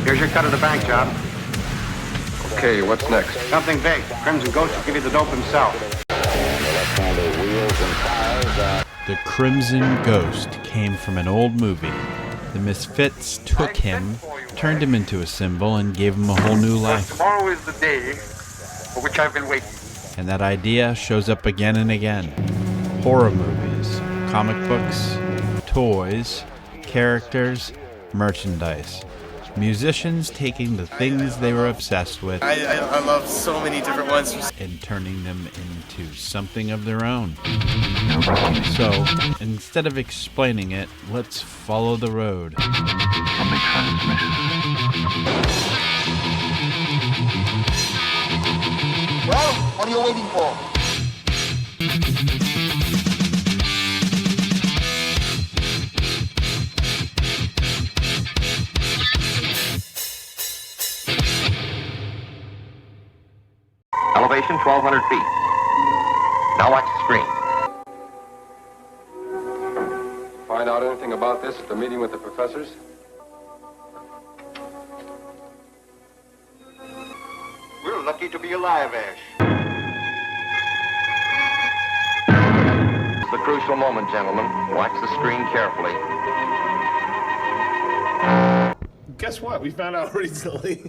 Here's your cut of the bank job. Okay, what's next? Something big. Crimson Ghost will give you the dope himself. The Crimson Ghost came from an old movie. The Misfits took him, turned him into a symbol, and gave him a whole new life. Tomorrow is the day for which I've been waiting. And that idea shows up again and again. Horror movies, comic books, toys, characters, merchandise. Musicians taking the things they were obsessed with I love so many different ones. and turning them into something of their own. So, instead of explaining it, let's follow the road. Well, what are you waiting for? Elevation 1,200 feet. Now watch the screen. Find out anything about this at the meeting with the professors? We're lucky to be alive, Ash. It's the crucial moment, gentlemen. Watch the screen carefully. Guess what? We found out recently.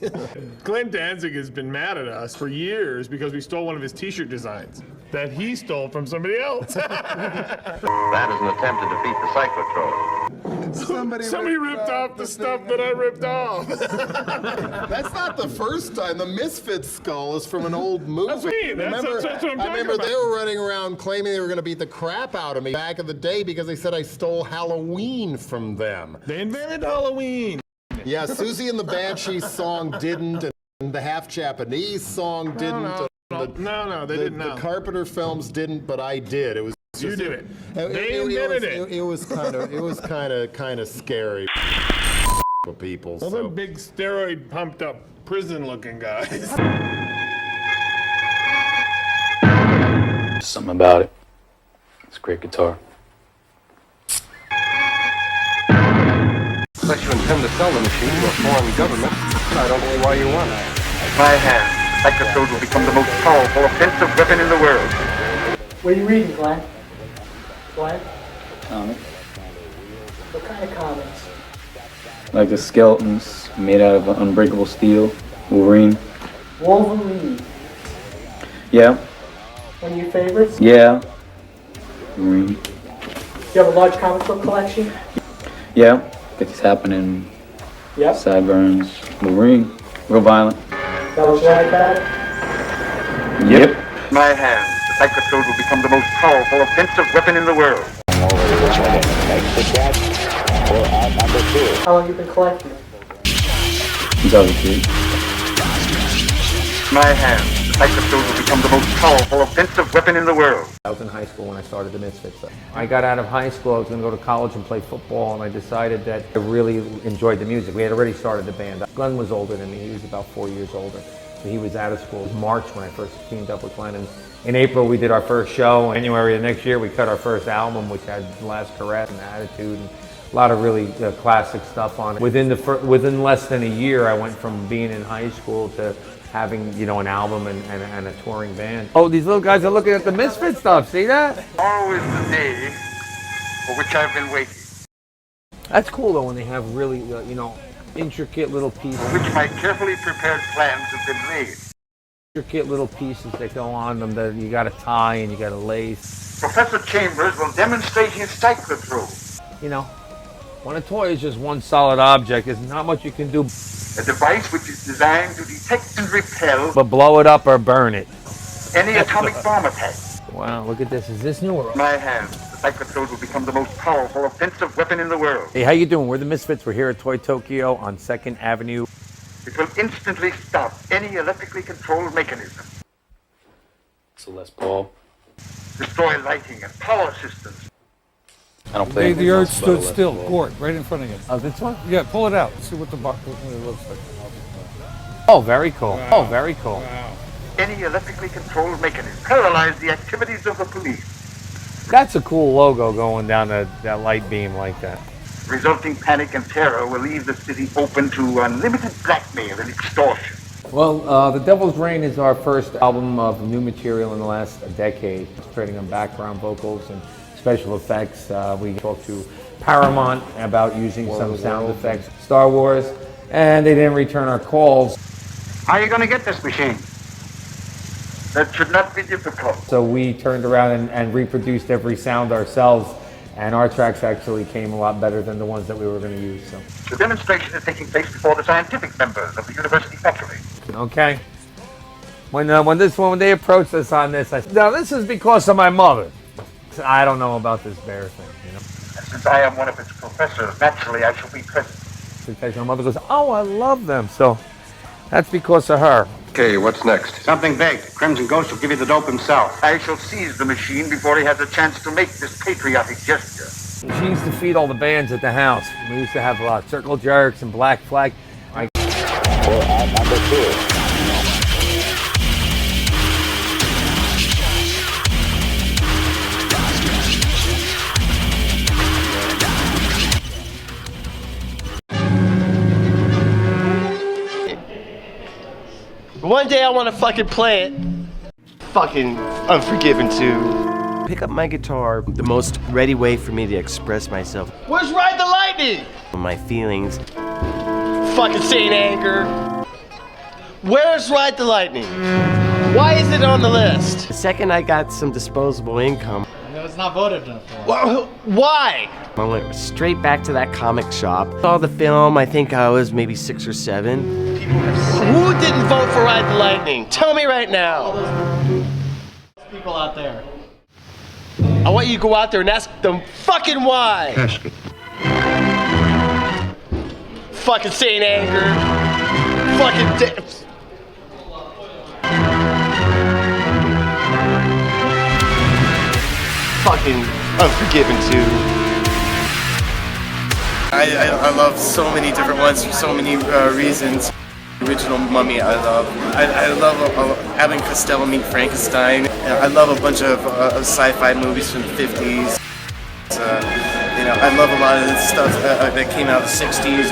Glenn Danzig has been mad at us for years because we stole one of his t-shirt designs that he stole from somebody else. That is an attempt to defeat the cyclotron. Somebody ripped off the stuff that I ripped off. That's not the first time. The Misfits skull is from an old movie. That's me. That's what I'm talking I remember about. they were running around claiming they were going to beat the crap out of me back in the day because they said I stole Halloween from them. They invented Halloween. Yeah, Susie and the Banshees song didn't, and the Half Japanese song didn't. No, they didn't. The Carpenter films didn't, but I did. It was You did it. They invented invented it. It was kind of scary for people. Those So. are big steroid pumped up prison looking guys. Something about it. It's a great guitar. Unless you intend to sell the machine to a foreign government, I don't see why you want it. My hand, Cyclotron will become the most powerful offensive weapon in the world. What are you reading, Glenn? Glenn? Comic. What kind of comics? Like the skeletons made out of unbreakable steel. Wolverine. Wolverine. Yeah. One of your favorites? Yeah. Wolverine. Do you have a large comic book collection? Yeah. Get these happening. Yep. Sideburns. Wolverine. Real violent. That was right about it? Yep. My hand, the Cyclotron will become the most powerful offensive weapon in the world. How long have you been collecting it? 2003. My hand, the Cyclotron will become the most powerful offensive weapon in the world. I was in high school when I started the Misfits. I got out of high school, I was going to go to college and play football, and I decided that I really enjoyed the music. We had already started the band. Glenn was older than me, he was about 4 years older. So he was out of school. It was March when I first teamed up with Glenn. And in April we did our first show. In January of the next year we cut our first album, which had Last Caress and Attitude, and a lot of really classic stuff on it. Within less than a year I went from being in high school to having, you know, an album and a touring band. Oh, these little guys are looking at the Misfit stuff, see that? Always the day for which I've been waiting. That's cool though when they have really, you know, intricate little pieces. For which my carefully prepared plans have been made. Intricate little pieces that go on them that you gotta tie and you gotta lace. Professor Chambers will demonstrate his cyclotron. You know, when a toy is just one solid object, there's not much you can do. A device which is designed to detect and repel But blow it up or burn it. any atomic bomb attack. Wow, look at this. Is this new or old? My hand, the cyclotron will become the most powerful offensive weapon in the world. Hey, how you doing? We're the Misfits. We're here at Toy Tokyo on 2nd Avenue. It will instantly stop any electrically controlled mechanism. It's a Les Paul. Destroy lighting and power systems. I don't play. The earth stood still. Gort, right in front of you. Oh, this one? Yeah, pull it out. See what the what it looks like. Oh, very cool. Wow. Oh, very cool. Wow. Any electrically controlled mechanism. Paralyze the activities of the police. That's a cool logo going down that light beam like that. Resulting panic and terror will leave the city open to unlimited blackmail and extortion. Well, The Devil's Rain is our first album of new material in the last decade, concentrating on background vocals and special effects. We talked to Paramount about using some sound effects, Star Wars, and they didn't return our calls. How are you going to get this machine? That should not be difficult. So we turned around and reproduced every sound ourselves, and our tracks actually came a lot better than the ones that we were going to use. So. The demonstration is taking place before the scientific members of the university faculty. Okay. When they approached us on this, I said, "Now this is because of my mother." I don't know about this bear thing, you know. And since I am one of its professors, naturally I shall be present. Because my mother goes, "Oh, I love them," so that's because of her. Okay, what's next? Something big. Crimson Ghost will give you the dope himself. I shall seize the machine before he has a chance to make this patriotic gesture. She used to feed all the bands at the house. We used to have Circle Jerks and Black Flag. Number 2. One day I want to fucking play it. Fucking Unforgiven 2. Pick up my guitar, the most ready way for me to express myself. Where's Ride the Lightning? My feelings. Fucking Saint Anger. Where's Ride the Lightning? Why is it on the list? The second I got some disposable income. It's not voted enough for. Why? I went straight back to that comic shop. Saw the film, I think I was maybe 6 or 7. Who didn't vote for Ride the Lightning? Tell me right now. People out there. I want you to go out there and ask them fucking why. Casket. Fucking Saint Anger. Fucking fucking Unforgiven 2. I love so many different ones for so many reasons. The original Mummy I love. I love Abbott and Costello meet Frankenstein. I love a bunch of sci-fi movies from the 50s. I love a lot of the stuff that came out in the 60s.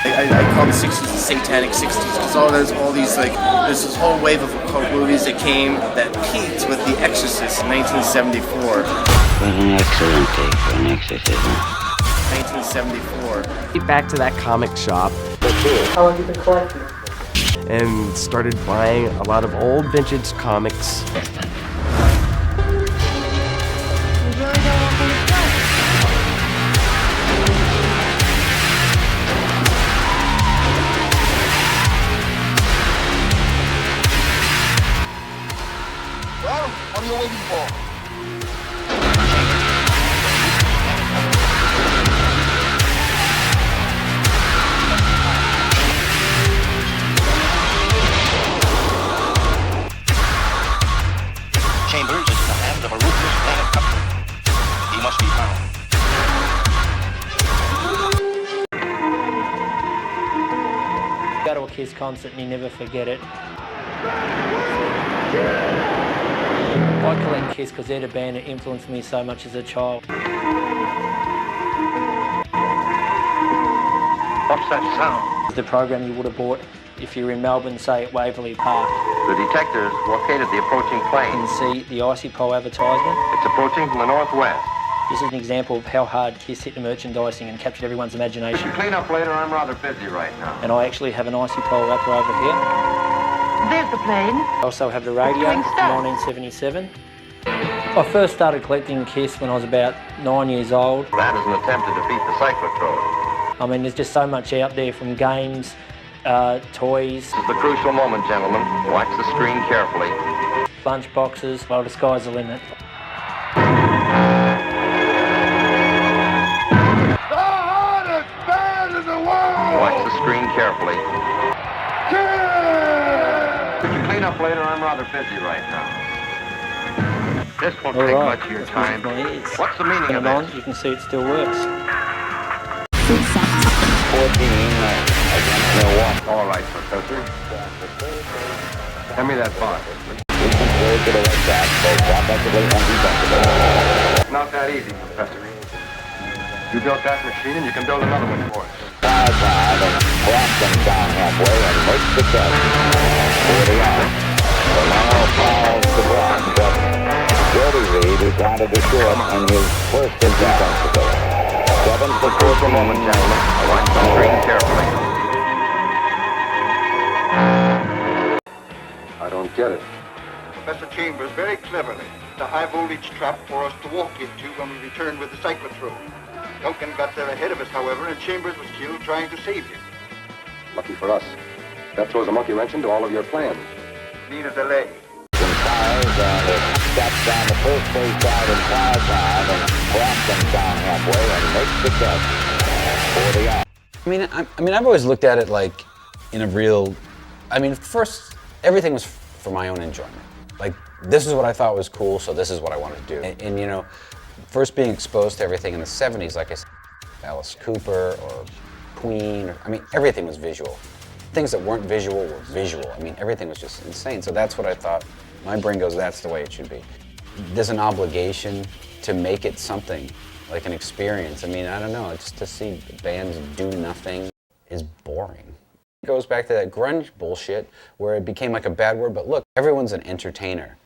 I call the 60s the satanic 60s because all these there's this whole wave of occult movies that came that peaked with The Exorcist in 1974. What an excellent day for an exorcism. 1974. Back to that comic shop. How long have you been collecting? And started buying a lot of old vintage comics. Well, what are you waiting for? Chambers is in the hands of a ruthless planet cutthroat. He must be found. Go to a Kiss concert and you never forget it. I collect Kiss because they're the band that influenced me so much as a child. What's that sound? The program you would have bought if you were in Melbourne, say at Waverley Park. The detectors located the approaching plane. You can see the Icy Pole advertisement. It's approaching from the northwest. This is an example of how hard Kiss hit the merchandising and captured everyone's imagination. Clean up later, I'm rather busy right now. And I actually have an Icy Pole wrapper over here. There's the plane. I also have the radio from 1977. I first started collecting Kiss when I was about 9 years old. That is an attempt to defeat the cyclotron. I mean, there's just so much out there from games, toys. This is the crucial moment, gentlemen. Watch the screen carefully. Lunch boxes. Well, the sky's the limit. Watch the screen carefully. Could you clean up later? I'm rather busy right now. This won't take much of your time. What's the meaning of this? You can see it still works. 14 against no one. All right, Professor. Hand me that box. Not that easy, Professor. You built that machine and you can build another one for us. Crowd and clap them down halfway and make the cut. 40 out. The long falls to block, but Jody Reed is grounded to short on his first defensive. 7 for 4 moment, gentlemen. I want to concentrate carefully. I don't get it. Professor Chambers very cleverly the high voltage trap for us to walk into when we returned with the cyclotron. Duncan got there ahead of us, however, and Chambers was killed trying to save him. Lucky for us. That throws a monkey wrench into all of your plans. Need a delay. Fires and it steps down the first base side in crowd time and claps them down halfway and makes the cut. 40 out. I mean, I've always looked at it like in a real. I mean, first everything was for my own enjoyment. Like, this is what I thought was cool, so this is what I want to do. And you know, first being exposed to everything in the 70s, like I said, Alice Cooper or Queen, I mean, everything was visual. Things that weren't visual were visual. I mean, everything was just insane. So that's what I thought. My brain goes, that's the way it should be. There's an obligation to make it something, like an experience. I mean, I don't know, just to see bands do nothing is boring. It goes back to that grunge bullshit where it became like a bad word, but look, everyone's an entertainer.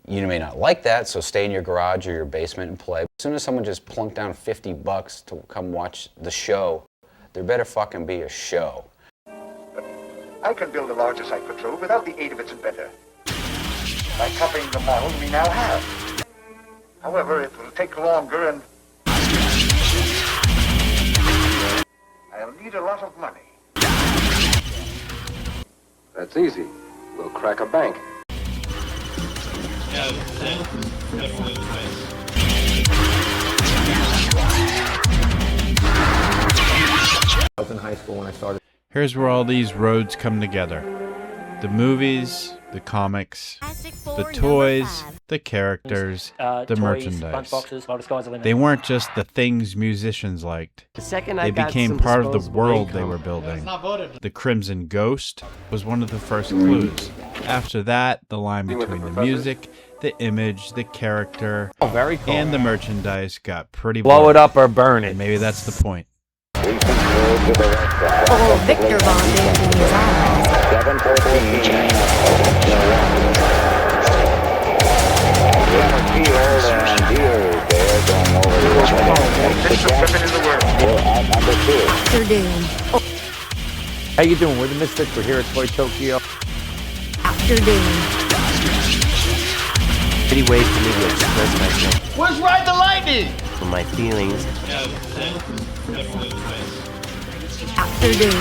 You may not like that, so stay in your garage or your basement and play. As soon as someone just plunked down $50 to come watch the show, there better fucking be a show. I can build a larger cyclotron without the aid of its inventor. By copying the model we now have. However, it will take longer and I'll need a lot of money. That's easy. We'll crack a bank. I was in high school when I started. Here's where all these roads come together. The movies, the comics, the toys, the characters, the toys, merchandise. Lunchboxes, They weren't just the things musicians liked. The second They I got became some part of the disposable world income. they were building. The Crimson Ghost was one of the first clues. After that, the line between the music, the image, the character, very cool. and the merchandise got pretty Blow blurred. it up or burn it. And maybe that's the point. Oh, Victor Von Ding in his eyes. 714. Doctor Doom. How you doing? We're the Misfits. We're here at Toy Tokyo. Doctor Doom. Pretty way for me to express myself. Where's Ride the Lightning? For my feelings. Doctor Doom.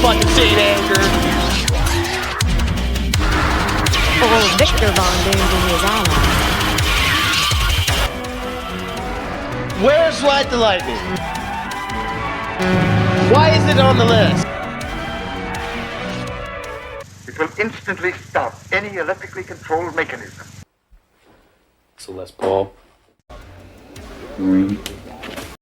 Fucking Saint Anger. Oh, Victor Von Ding in his eyes. Where's Ride the Lightning? Why is it on the list? It will instantly stop any electrically controlled mechanism. It's a Les Paul. Green.